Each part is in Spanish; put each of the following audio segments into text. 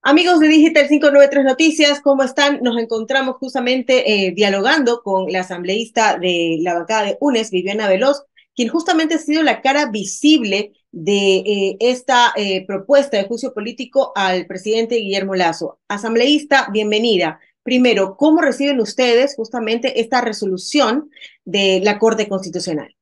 Amigos de Digital 593 Noticias, ¿cómo están? Nos encontramos justamente dialogando con la asambleísta de la bancada de UNES, Viviana Veloz, quien justamente ha sido la cara visible de esta propuesta de juicio político al presidente Guillermo Lasso. Asambleísta, bienvenida. Primero, ¿cómo reciben ustedes justamente esta resolución de la Corte Constitucional?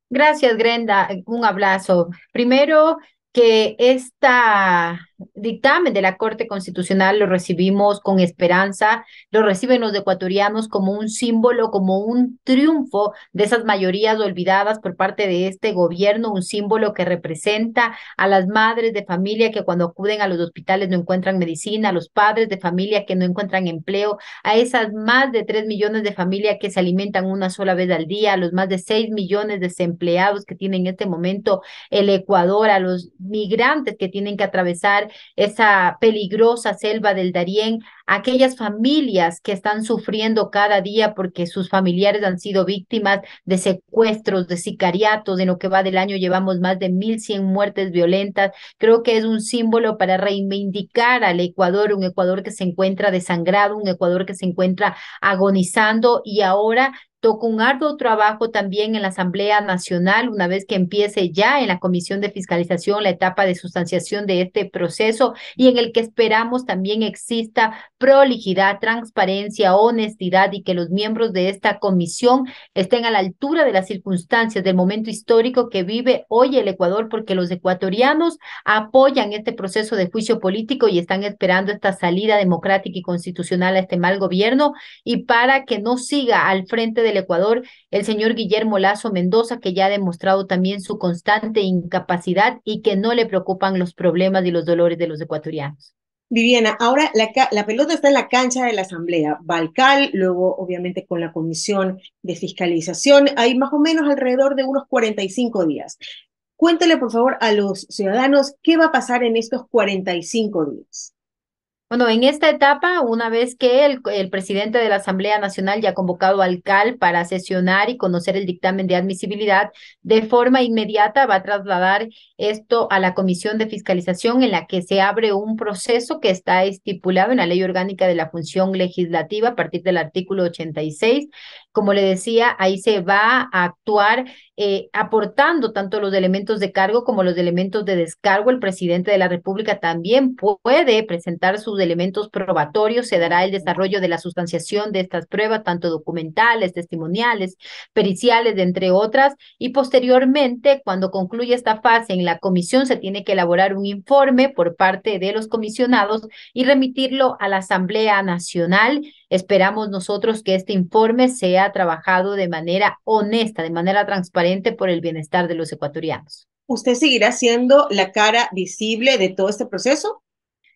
Gracias, Grenda. Un abrazo. Primero, que esta dictamen de la Corte Constitucional lo recibimos con esperanza, lo reciben los ecuatorianos como un símbolo, como un triunfo de esas mayorías olvidadas por parte de este gobierno, un símbolo que representa a las madres de familia que cuando acuden a los hospitales no encuentran medicina, a los padres de familia que no encuentran empleo, a esas más de 3 millones de familias que se alimentan una sola vez al día, a los más de 6 millones de desempleados que tiene en este momento el Ecuador, a los migrantes que tienen que atravesar esa peligrosa selva del Darién, a aquellas familias que están sufriendo cada día porque sus familiares han sido víctimas de secuestros, de sicariatos. En lo que va del año llevamos más de 1.100 muertes violentas. Creo que es un símbolo para reivindicar al Ecuador, un Ecuador que se encuentra desangrado, un Ecuador que se encuentra agonizando y ahora toca un arduo trabajo también en la Asamblea Nacional, una vez que empiece ya en la Comisión de Fiscalización la etapa de sustanciación de este proceso y en el que esperamos también exista prolijidad, transparencia, honestidad y que los miembros de esta comisión estén a la altura de las circunstancias del momento histórico que vive hoy el Ecuador, porque los ecuatorianos apoyan este proceso de juicio político y están esperando esta salida democrática y constitucional a este mal gobierno y para que no siga al frente del Ecuador el señor Guillermo Lasso Mendoza, que ya ha demostrado también su constante incapacidad y que no le preocupan los problemas y los dolores de los ecuatorianos. Viviana, ahora la pelota está en la cancha de la Asamblea. Balcal, luego obviamente con la Comisión de Fiscalización, hay más o menos alrededor de unos 45 días. Cuéntele por favor a los ciudadanos qué va a pasar en estos 45 días. Bueno, en esta etapa, una vez que el presidente de la Asamblea Nacional ya ha convocado al CAL para sesionar y conocer el dictamen de admisibilidad, de forma inmediata va a trasladar esto a la Comisión de Fiscalización en la que se abre un proceso que está estipulado en la Ley Orgánica de la Función Legislativa a partir del artículo 86. Como le decía, ahí se va a actuar aportando tanto los elementos de cargo como los elementos de descargo. El presidente de la República también puede presentar sus elementos probatorios, se dará el desarrollo de la sustanciación de estas pruebas, tanto documentales, testimoniales, periciales, entre otras, y posteriormente, cuando concluya esta fase en la comisión, se tiene que elaborar un informe por parte de los comisionados y remitirlo a la Asamblea Nacional. Esperamos nosotros que este informe sea trabajado de manera honesta, de manera transparente por el bienestar de los ecuatorianos. ¿Usted seguirá siendo la cara visible de todo este proceso?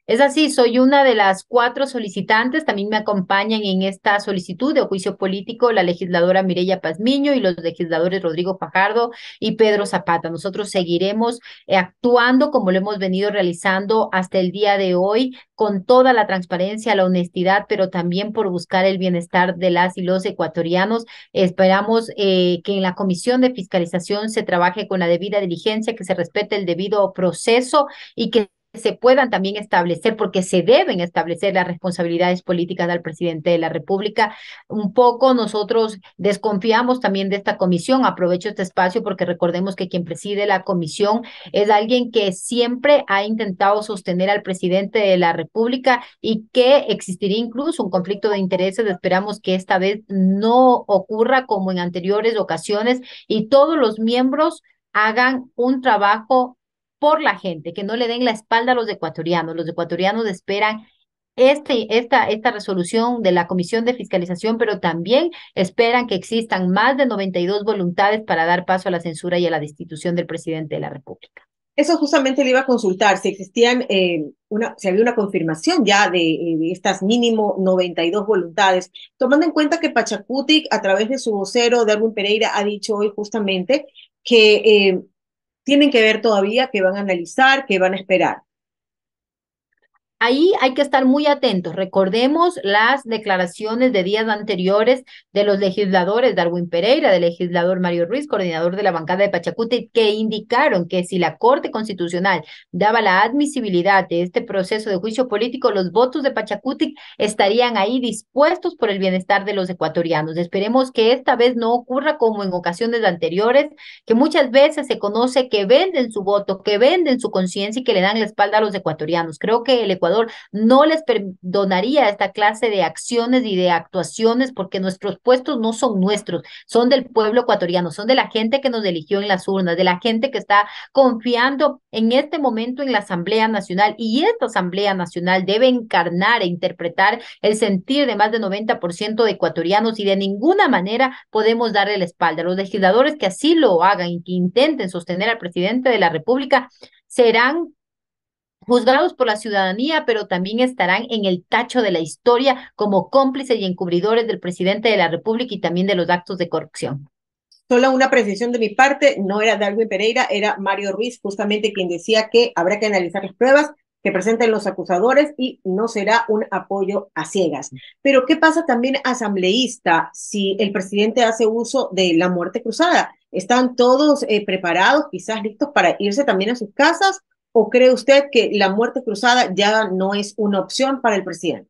Es así, soy una de las 4 solicitantes. También me acompañan en esta solicitud de juicio político la legisladora Mireya Pazmiño y los legisladores Rodrigo Fajardo y Pedro Zapata. Nosotros seguiremos actuando como lo hemos venido realizando hasta el día de hoy, con toda la transparencia, la honestidad, pero también por buscar el bienestar de las y los ecuatorianos. Esperamos que en la Comisión de Fiscalización se trabaje con la debida diligencia, que se respete el debido proceso y que se puedan también establecer, porque se deben establecer las responsabilidades políticas del presidente de la República. Un poco nosotros desconfiamos también de esta comisión. Aprovecho este espacio porque recordemos que quien preside la comisión es alguien que siempre ha intentado sostener al presidente de la República y que existiría incluso un conflicto de intereses. Esperamos que esta vez no ocurra como en anteriores ocasiones y todos los miembros hagan un trabajo por la gente, que no le den la espalda a los ecuatorianos. Los ecuatorianos esperan esta resolución de la Comisión de Fiscalización, pero también esperan que existan más de 92 voluntades para dar paso a la censura y a la destitución del presidente de la República. Eso justamente le iba a consultar, si existían, si había una confirmación ya de estas mínimo 92 voluntades, tomando en cuenta que Pachacutic, a través de su vocero, Darwin Pereira, ha dicho hoy justamente que tienen que ver todavía, que van a analizar, que van a esperar. Ahí hay que estar muy atentos. Recordemos las declaraciones de días anteriores de los legisladores Darwin Pereira, del legislador Mario Ruiz, coordinador de la bancada de Pachacuti, que indicaron que si la Corte Constitucional daba la admisibilidad de este proceso de juicio político, los votos de Pachacuti estarían ahí dispuestos por el bienestar de los ecuatorianos. Esperemos que esta vez no ocurra como en ocasiones anteriores, que muchas veces se conoce que venden su voto, que venden su conciencia y que le dan la espalda a los ecuatorianos. Creo que el Ecuador no les perdonaría esta clase de acciones y de actuaciones porque nuestros puestos no son nuestros, son del pueblo ecuatoriano, son de la gente que nos eligió en las urnas, de la gente que está confiando en este momento en la Asamblea Nacional, y esta Asamblea Nacional debe encarnar e interpretar el sentir de más del 90% de ecuatorianos, y de ninguna manera podemos darle la espalda. Los legisladores que así lo hagan y que intenten sostener al presidente de la República serán juzgados por la ciudadanía, pero también estarán en el tacho de la historia como cómplices y encubridores del presidente de la República y también de los actos de corrupción. Solo una precisión de mi parte, no era Darwin Pereira, era Mario Ruiz, justamente quien decía que habrá que analizar las pruebas que presenten los acusadores y no será un apoyo a ciegas. Pero ¿qué pasa también, asambleísta, si el presidente hace uso de la muerte cruzada? ¿Están todos preparados, quizás listos para irse también a sus casas? ¿O cree usted que la muerte cruzada ya no es una opción para el presidente?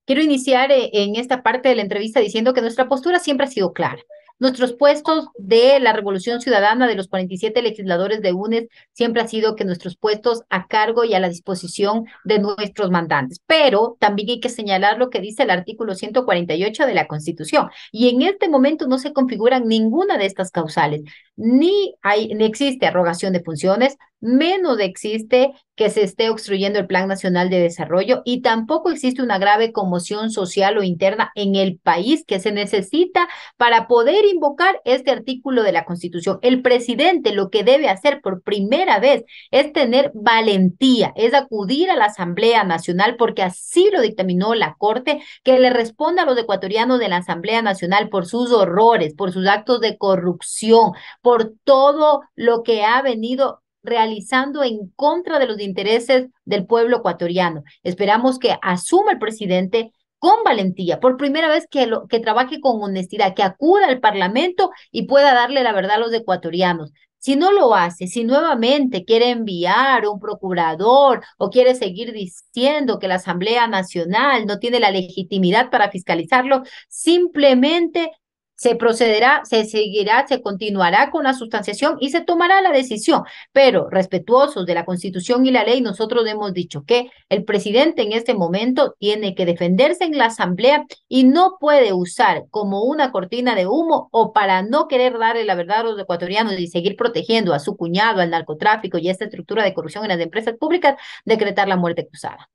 Quiero iniciar en esta parte de la entrevista diciendo que nuestra postura siempre ha sido clara. Nuestros puestos de la Revolución Ciudadana de los 47 legisladores de UNES siempre ha sido que nuestros puestos a cargo y a la disposición de nuestros mandantes. Pero también hay que señalar lo que dice el artículo 148 de la Constitución. Y en este momento no se configuran ninguna de estas causales. Ni existe arrogación de funciones, menos existe que se esté obstruyendo el Plan Nacional de Desarrollo, y tampoco existe una grave conmoción social o interna en el país que se necesita para poder invocar este artículo de la Constitución. El presidente lo que debe hacer por primera vez es tener valentía, es acudir a la Asamblea Nacional, porque así lo dictaminó la Corte, que le responda a los ecuatorianos de la Asamblea Nacional por sus horrores, por sus actos de corrupción, por todo lo que ha venido realizando en contra de los intereses del pueblo ecuatoriano. Esperamos que asuma el presidente con valentía, por primera vez que trabaje con honestidad, que acuda al Parlamento y pueda darle la verdad a los ecuatorianos. Si no lo hace, si nuevamente quiere enviar un procurador o quiere seguir diciendo que la Asamblea Nacional no tiene la legitimidad para fiscalizarlo, simplemente se procederá, se seguirá, se continuará con la sustanciación y se tomará la decisión. Pero respetuosos de la Constitución y la ley, nosotros hemos dicho que el presidente en este momento tiene que defenderse en la Asamblea y no puede usar como una cortina de humo, o para no querer darle la verdad a los ecuatorianos y seguir protegiendo a su cuñado, al narcotráfico y a esta estructura de corrupción en las empresas públicas, decretar la muerte cruzada.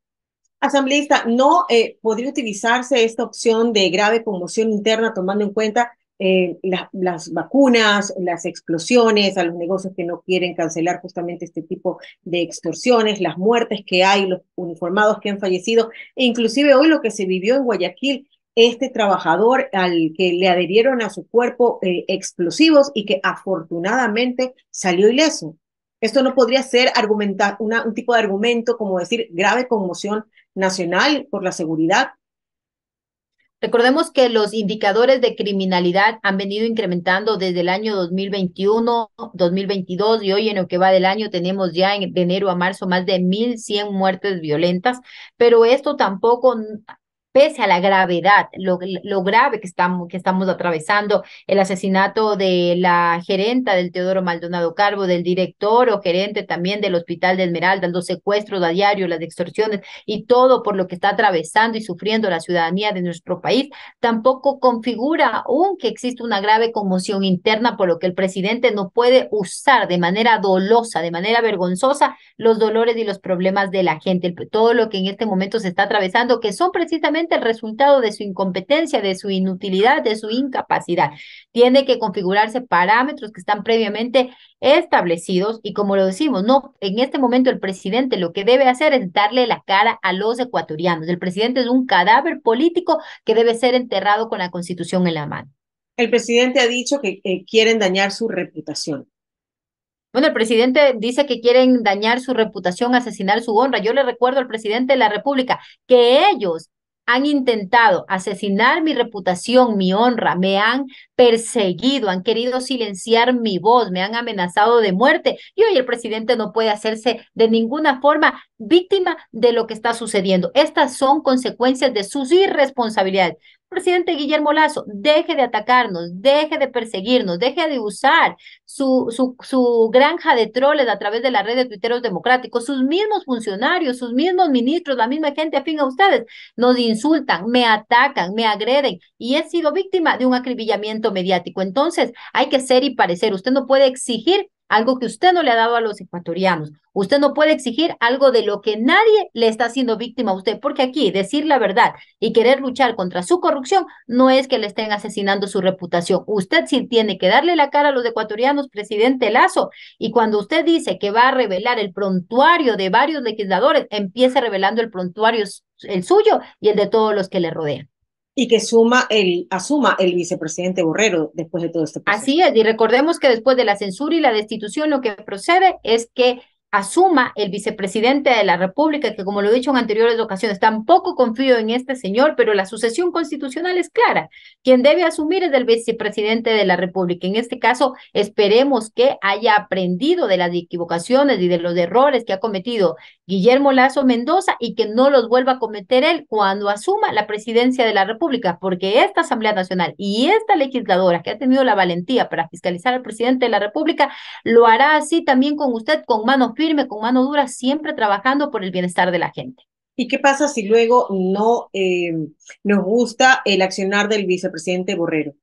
Asambleísta, ¿no podría utilizarse esta opción de grave conmoción interna tomando en cuenta las vacunas, las explosiones, a los negocios que no quieren cancelar justamente este tipo de extorsiones, las muertes que hay, los uniformados que han fallecido, e inclusive hoy lo que se vivió en Guayaquil, este trabajador al que le adherieron a su cuerpo explosivos y que afortunadamente salió ileso? Esto no podría ser un tipo de argumento como decir grave conmoción nacional por la seguridad. Recordemos que los indicadores de criminalidad han venido incrementando desde el año 2021, 2022, y hoy en lo que va del año tenemos ya de enero a marzo más de 1.100 muertes violentas, pero esto tampoco, pese a la gravedad, lo grave que estamos atravesando, el asesinato de la gerenta del Teodoro Maldonado Carbo, del director o gerente también del Hospital de Esmeraldas, los secuestros a diario, las extorsiones y todo por lo que está atravesando y sufriendo la ciudadanía de nuestro país, tampoco configura aún que existe una grave conmoción interna, por lo que el presidente no puede usar de manera dolosa, de manera vergonzosa, los dolores y los problemas de la gente, todo lo que en este momento se está atravesando, que son precisamente el resultado de su incompetencia, de su inutilidad, de su incapacidad. Tiene que configurarse parámetros que están previamente establecidos, y como lo decimos, no, en este momento el presidente lo que debe hacer es darle la cara a los ecuatorianos. El presidente es un cadáver político que debe ser enterrado con la Constitución en la mano. El presidente ha dicho que quieren dañar su reputación. Bueno, el presidente dice que quieren dañar su reputación, asesinar su honra. Yo le recuerdo al presidente de la República que ellos han intentado asesinar mi reputación, mi honra, me han perseguido, han querido silenciar mi voz, me han amenazado de muerte. Y hoy el presidente no puede hacerse de ninguna forma víctima de lo que está sucediendo. Estas son consecuencias de sus irresponsabilidades. Presidente Guillermo Lazo, deje de atacarnos, deje de perseguirnos, deje de usar su granja de troles a través de la red de tuiteros democráticos, sus mismos funcionarios, sus mismos ministros, la misma gente afín a ustedes, nos insultan, me atacan, me agreden y he sido víctima de un acribillamiento mediático. Entonces, hay que ser y parecer. Usted no puede exigir algo que usted no le ha dado a los ecuatorianos. Usted no puede exigir algo de lo que nadie le está haciendo víctima a usted, porque aquí decir la verdad y querer luchar contra su corrupción no es que le estén asesinando su reputación. Usted sí tiene que darle la cara a los ecuatorianos, presidente Lazo, y cuando usted dice que va a revelar el prontuario de varios legisladores, empiece revelando el prontuario el suyo y el de todos los que le rodean. Y que asuma el vicepresidente Borrero después de todo este proceso. Así es, y recordemos que después de la censura y la destitución, lo que procede es que asuma el vicepresidente de la República, que como lo he dicho en anteriores ocasiones, tampoco confío en este señor, pero la sucesión constitucional es clara. Quien debe asumir es el vicepresidente de la República. En este caso, esperemos que haya aprendido de las equivocaciones y de los errores que ha cometido Guillermo Lazo Mendoza y que no los vuelva a cometer él cuando asuma la presidencia de la República, porque esta Asamblea Nacional y esta legisladora que ha tenido la valentía para fiscalizar al presidente de la República, lo hará así también con usted, con mano firme, con mano dura, siempre trabajando por el bienestar de la gente. ¿Y qué pasa si luego no nos gusta el accionar del vicepresidente Borrero?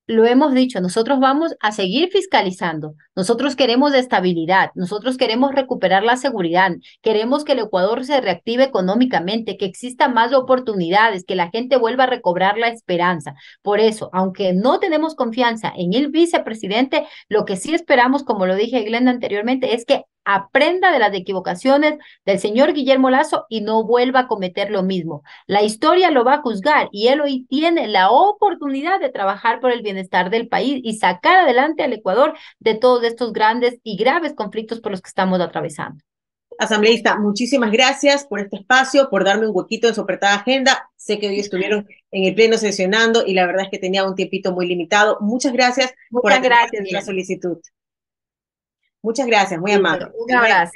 Lo hemos dicho, nosotros vamos a seguir fiscalizando. Nosotros queremos estabilidad, nosotros queremos recuperar la seguridad, queremos que el Ecuador se reactive económicamente, que exista más oportunidades, que la gente vuelva a recobrar la esperanza. Por eso, aunque no tenemos confianza en el vicepresidente, lo que sí esperamos, como lo dije Glenda anteriormente, es que aprenda de las equivocaciones del señor Guillermo Lazo y no vuelva a cometer lo mismo. La historia lo va a juzgar y él hoy tiene la oportunidad de trabajar por el bienestar del país y sacar adelante al Ecuador de todos estos grandes y graves conflictos por los que estamos atravesando. Asambleísta, muchísimas gracias por este espacio, por darme un huequito en su apretada agenda. Sé que hoy estuvieron en el pleno sesionando y la verdad es que tenía un tiempito muy limitado. Muchas gracias por Muchas atender gracias, nuestra Glenn. solicitud. Muchas gracias, muy amable. Listo. Un Hasta luego. abrazo.